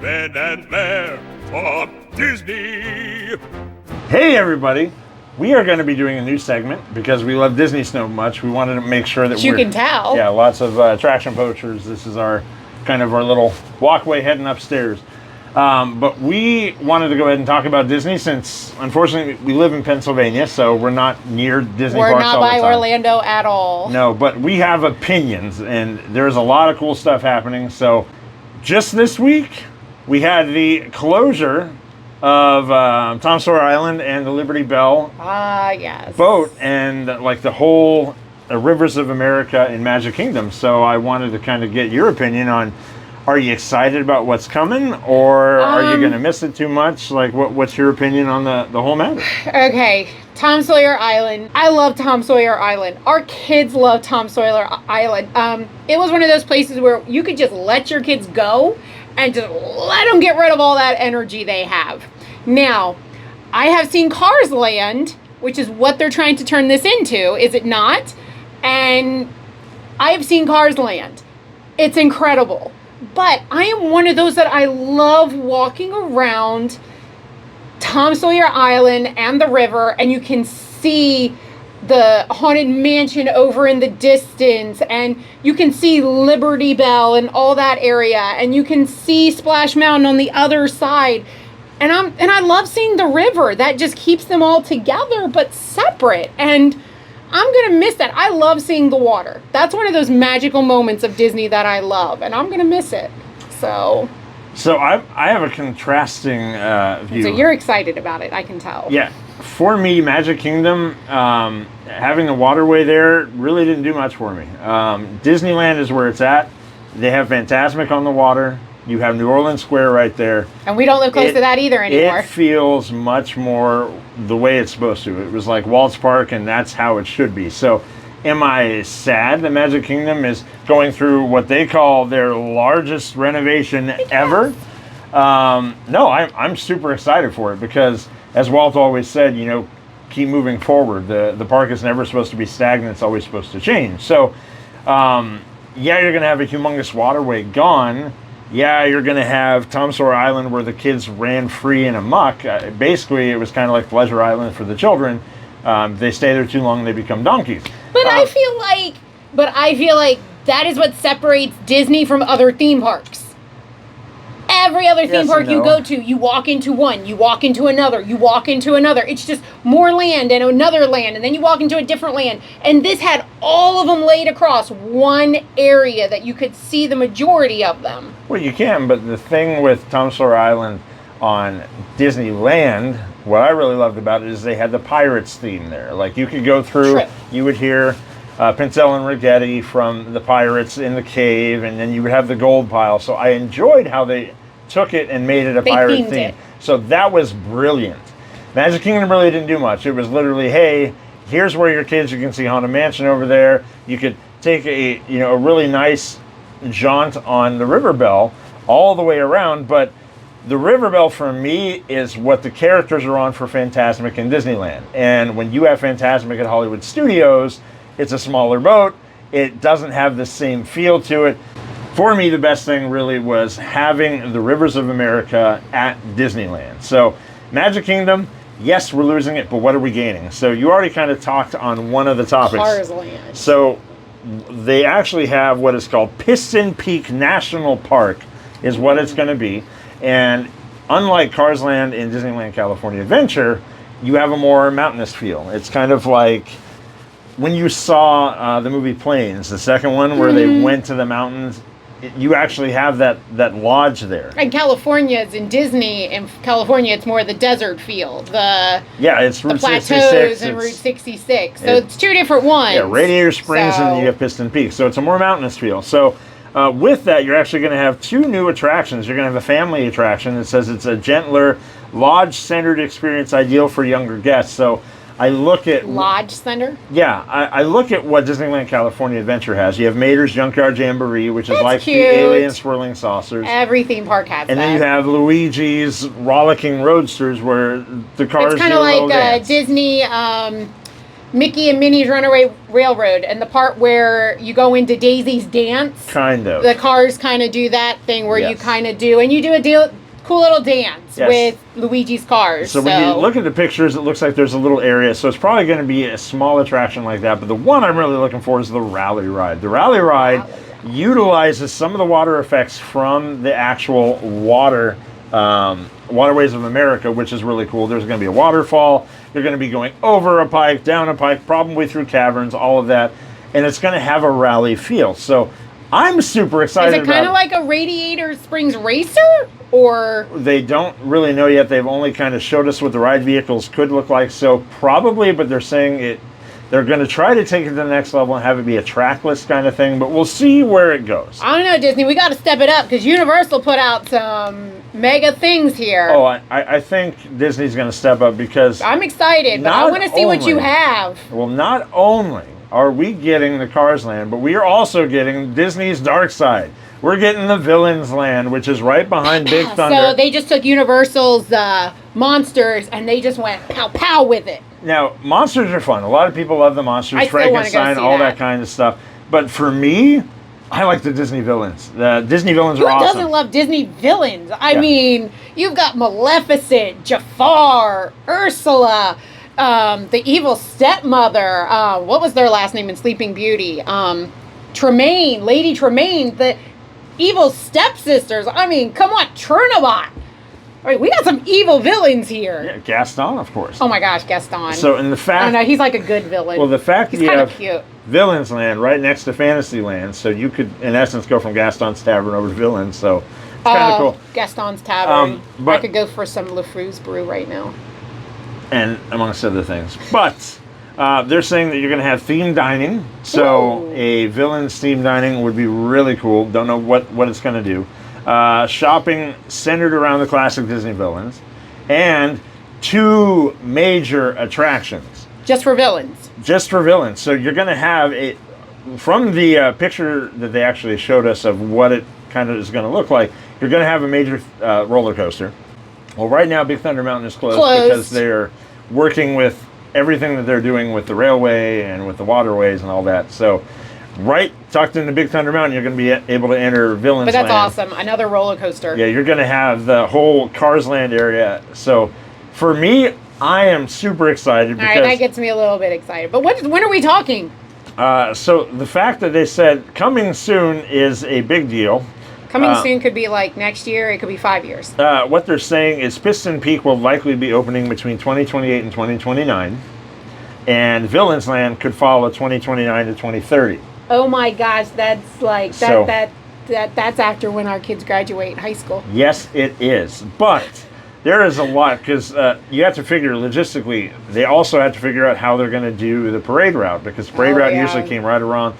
Ben and Bear Talk Disney. Hey everybody, we are going to be doing a new segment because we love Disney so much. We wanted to make sure that you can tell. Yeah, lots of attraction poachers. This is our kind of our little walkway heading upstairs. But we wanted to go ahead and talk about Disney since, unfortunately, we live in Pennsylvania, so we're not near Disney We're parks not all the by time. Orlando at all. No, but we have opinions, and there's a lot of cool stuff happening. So just this week, we had the closure of Tom Sawyer Island and the Liberty Bell yes. boat, and like the whole Rivers of America in Magic Kingdom. So I wanted to kind of get your opinion on, are you excited about what's coming, or are you going to miss it too much? Like, what's your opinion on the whole matter? Okay, Tom Sawyer Island. I love Tom Sawyer Island. Our kids love Tom Sawyer Island. It was one of those places where you could just let your kids go and just let them get rid of all that energy they have. Now, I have seen Cars Land, which is what they're trying to turn this into, is it not? And I have seen Cars Land. It's incredible. But I am one of those that I love walking around Tom Sawyer Island and the river, and you can see the Haunted Mansion over in the distance, and you can see Liberty Bell and all that area, and you can see Splash Mountain on the other side. And I love seeing the river. That just keeps them all together but separate. And I'm going to miss that. I love seeing the water. That's one of those magical moments of Disney that I love, and I'm going to miss it. So I have a contrasting view. So you're excited about it, I can tell. Yeah. For me, Magic Kingdom, having the waterway there really didn't do much for me. Disneyland is where it's at. They have Fantasmic on the water. You have New Orleans Square right there. And we don't live close to that either anymore. It feels much more the way it's supposed to. It was like Waltz Park, and that's how it should be. So am I sad that Magic Kingdom is going through what they call their largest renovation ever? No, I'm super excited for it because, as Walt always said, keep moving forward. The park is never supposed to be stagnant. It's always supposed to change. So, you're going to have a humongous waterway gone. Yeah, you're going to have Tom Sawyer Island where the kids ran free and amok. Basically, it was kind of like Pleasure Island for the children. They stay there too long, they become donkeys. But I feel like that is what separates Disney from other theme parks. Every other theme park you go to, you walk into one, you walk into another, you walk into another. It's just more land and another land, and then you walk into a different land. And this had all of them laid across one area that you could see the majority of them. Well, you can, but the thing with Tom Sawyer Island on Disneyland, what I really loved about it is they had the Pirates theme there. Like, you could go through, you would hear Pincel and Rigetti from the Pirates in the cave, and then you would have the gold pile. So I enjoyed how they took it and made it a pirate theme. So that was brilliant. Magic Kingdom really didn't do much. It was literally, hey, here's where your kids, you can see Haunted Mansion over there. You could take a really nice jaunt on the River Bell all the way around, but the River Bell for me is what the characters are on for Fantasmic and Disneyland. And when you have Fantasmic at Hollywood Studios, it's a smaller boat. It doesn't have the same feel to it. For me, the best thing really was having the Rivers of America at Disneyland. So Magic Kingdom, yes, we're losing it, but what are we gaining? So you already kind of talked on one of the topics. Cars Land. So they actually have what is called Piston Peak National Park is what it's going to be. And unlike Cars Land in Disneyland California Adventure, you have a more mountainous feel. It's kind of like when you saw the movie Planes, the second one where they went to the mountains, you actually have that lodge there. And California is in Disney. In California, it's more the desert feel. It's Route 66. Plateaus and Route 66. So it's two different ones. Yeah, Radiator Springs and then you have Piston Peak. So it's a more mountainous feel. So with that, you're actually going to have two new attractions. You're going to have a family attraction that says it's a gentler, lodge-centered experience ideal for younger guests. So I look at Lodge Center. Yeah, I look at what Disneyland California Adventure has. You have Mater's Junkyard Jamboree, which is like cute. the alien swirling saucers. Every theme park has that. And then you have Luigi's Rollicking Roadsters, where the cars. It's kind of like Disney. Mickey and Minnie's Runaway Railroad, and the part where you go into Daisy's dance. Kind of. The cars kind of do that thing where you kind of do, and you do a cool little dance with Luigi's cars. So when you look at the pictures, it looks like there's a little area, so it's probably going to be a small attraction like that. But the one I'm really looking for is the rally ride. The rally ride utilizes some of the water effects from the actual Waterways of America, which is really cool. There's going to be a waterfall. You're going to be going over a pike, down a pike, probably through caverns, all of that. And it's going to have a rally feel. So I'm super excited about it. Is it kind of like a Radiator Springs Racer? Or they don't really know yet. They've only kind of showed us what the ride vehicles could look like. So probably, but they're saying they're going to try to take it to the next level and have it be a trackless kind of thing, but we'll see where it goes. I don't know, Disney. We got to step it up because Universal put out some mega things here. Oh, I think Disney's going to step up because I'm excited, but I want to see what you have. Well, not only are we getting the Cars Land, but we are also getting Disney's Dark Side. We're getting the Villains Land, which is right behind Big Thunder. So they just took Universal's monsters and they just went pow pow with it. Now, monsters are fun. A lot of people love the monsters, Frankenstein, all that kind of stuff. But for me, I like the Disney villains. The Disney villains are awesome. Who doesn't love Disney villains? I mean, you've got Maleficent, Jafar, Ursula, the evil stepmother. What was their last name in Sleeping Beauty? Tremaine, Lady Tremaine, the evil stepsisters. I mean, come on, Turnabout. All right, we got some evil villains here. Yeah, Gaston, of course. Oh my gosh, Gaston. So, in the fact... I know, he's like a good villain. Well, the fact that you have cute. Villains Land right next to Fantasyland, so you could, in essence, go from Gaston's Tavern over to Villains, so it's kind of cool. Gaston's Tavern. I could go for some Lefroux's Brew right now. And amongst other things. But they're saying that you're going to have themed dining, so a Villains themed dining would be really cool. Don't know what it's going to do. Shopping centered around the classic Disney villains, and 2 major attractions. Just for villains. Just for villains. So you're going to have from the picture that they actually showed us of what it kind of is going to look like, you're going to have a major roller coaster. Well, right now Big Thunder Mountain is closed because they're working with everything that they're doing with the railway and with the waterways and all that. So right tucked into Big Thunder Mountain, you're going to be able to enter Villains Land. But that's awesome. Another roller coaster. Yeah, you're going to have the whole Cars Land area. So for me, I am super excited. All right, that gets me a little bit excited. But when are we talking? So the fact that they said coming soon is a big deal. Coming soon could be like next year. It could be 5 years. What they're saying is Piston Peak will likely be opening between 2028 and 2029. And Villains Land could follow 2029 to 2030. Oh my gosh, that's like that's after when our kids graduate high school. Yes, it is. But there is a lot because you have to figure logistically. They also have to figure out how they're going to do the parade route because the parade route usually came right around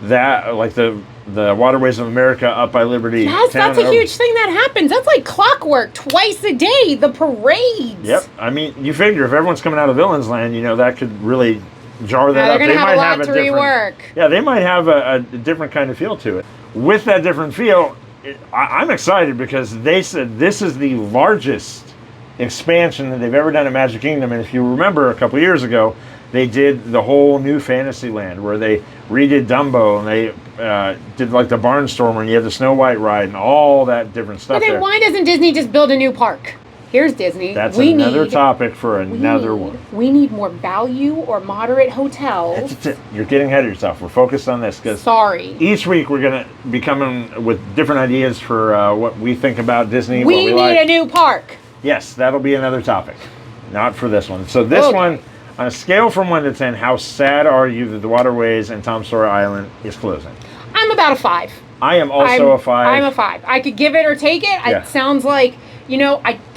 that, like the Waterways of America up by Liberty. Yes, that's a huge thing that happens. That's like clockwork, twice a day, the parades. Yep. I mean, you figure if everyone's coming out of Villains Land, that could really jar that they're up. They might have a lot to rework. Yeah, they might have a different kind of feel to it. With that different feel, I'm excited because they said this is the largest expansion that they've ever done at Magic Kingdom. And if you remember a couple years ago, they did the whole new Fantasyland where they redid Dumbo and they did like the Barnstormer and you had the Snow White ride and all that different stuff. But then why doesn't Disney just build a new park? Here's Disney. That's another topic for another one. We need more value or moderate hotels. You're getting ahead of yourself. We're focused on this because each week we're going to be coming with different ideas for what we think about Disney. We need a new park. Yes, that'll be another topic. Not for this one. So this one, on a scale from 1 to 10, how sad are you that the Waterways and Tom Sawyer Island is closing? I'm about a 5. I am also a 5. I'm a 5. I could give it or take it. It sounds like,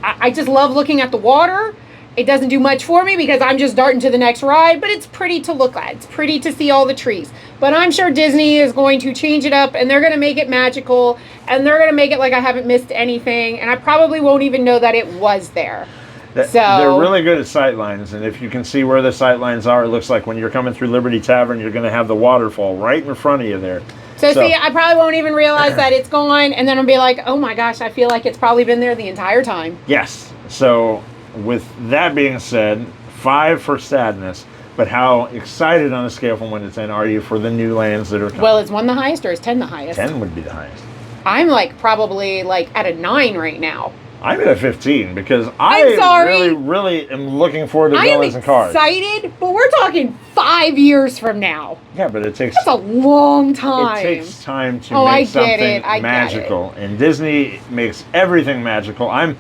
I just love looking at the water. It doesn't do much for me because I'm just darting to the next ride, but it's pretty to look at. It's pretty to see all the trees. But I'm sure Disney is going to change it up and they're going to make it magical and they're going to make it like I haven't missed anything and I probably won't even know that it was there. They're really good at sight lines, and if you can see where the sight lines are, it looks like when you're coming through Liberty Tavern, you're going to have the waterfall right in front of you there. So see, I probably won't even realize that it's gone, and then I'll be like, oh my gosh, I feel like it's probably been there the entire time. Yes. So with that being said, 5 for sadness. But how excited on a scale from 1 to 10 are you for the new lands that are coming? Well, is 1 the highest or is 10 the highest? 10 would be the highest. I'm like probably like at a 9 right now. I'm at a 15 because I'm sorry. really am looking forward to I am villains and cards. excited, but we're talking 5 years from now. Yeah, but it takes That's a long time. it takes time to I make get something it. I get magical, and Disney makes everything magical. I'm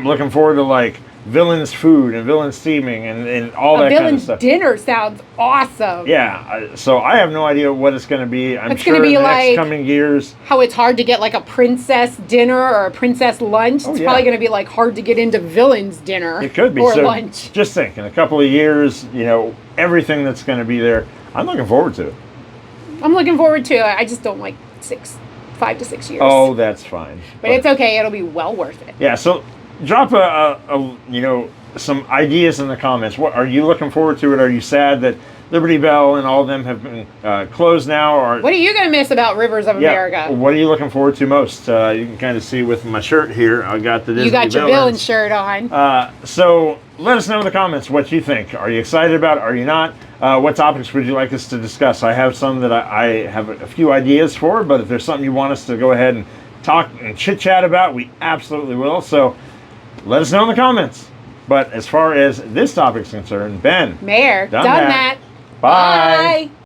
looking forward to like Villain's food and Villain's steaming and all that kind of Villain's stuff. dinner sounds awesome. Yeah, so I have no idea what it's going to be. I'm It's sure gonna be in the like- next coming years. How it's hard to get like a princess dinner or a princess lunch. Oh, It's yeah. probably going to be like hard to get into Villain's dinner. It could be. Or So lunch. just think, in a couple of years, everything that's going to be there, I'm looking forward to it. I'm looking forward to it. I just don't like 5 to 6 years. Oh, that's fine. But it's okay. It'll be well worth it. Yeah, so drop some ideas in the comments. What are you looking forward to? It? Are you sad that Liberty Bell and all of them have been closed now? Or What are you going to miss about Rivers of America? What are you looking forward to most? You can kind of see with my shirt here. I got the Disney You got your Villains. Villain shirt on. So let us know in the comments what you think. Are you excited about it? Are you not? What topics would you like us to discuss? I have some that I have a few ideas for, but if there's something you want us to go ahead and talk and chit-chat about, we absolutely will. So let us know in the comments. But as far as this topic is concerned, Ben, Mayor, done that. Bye. Bye.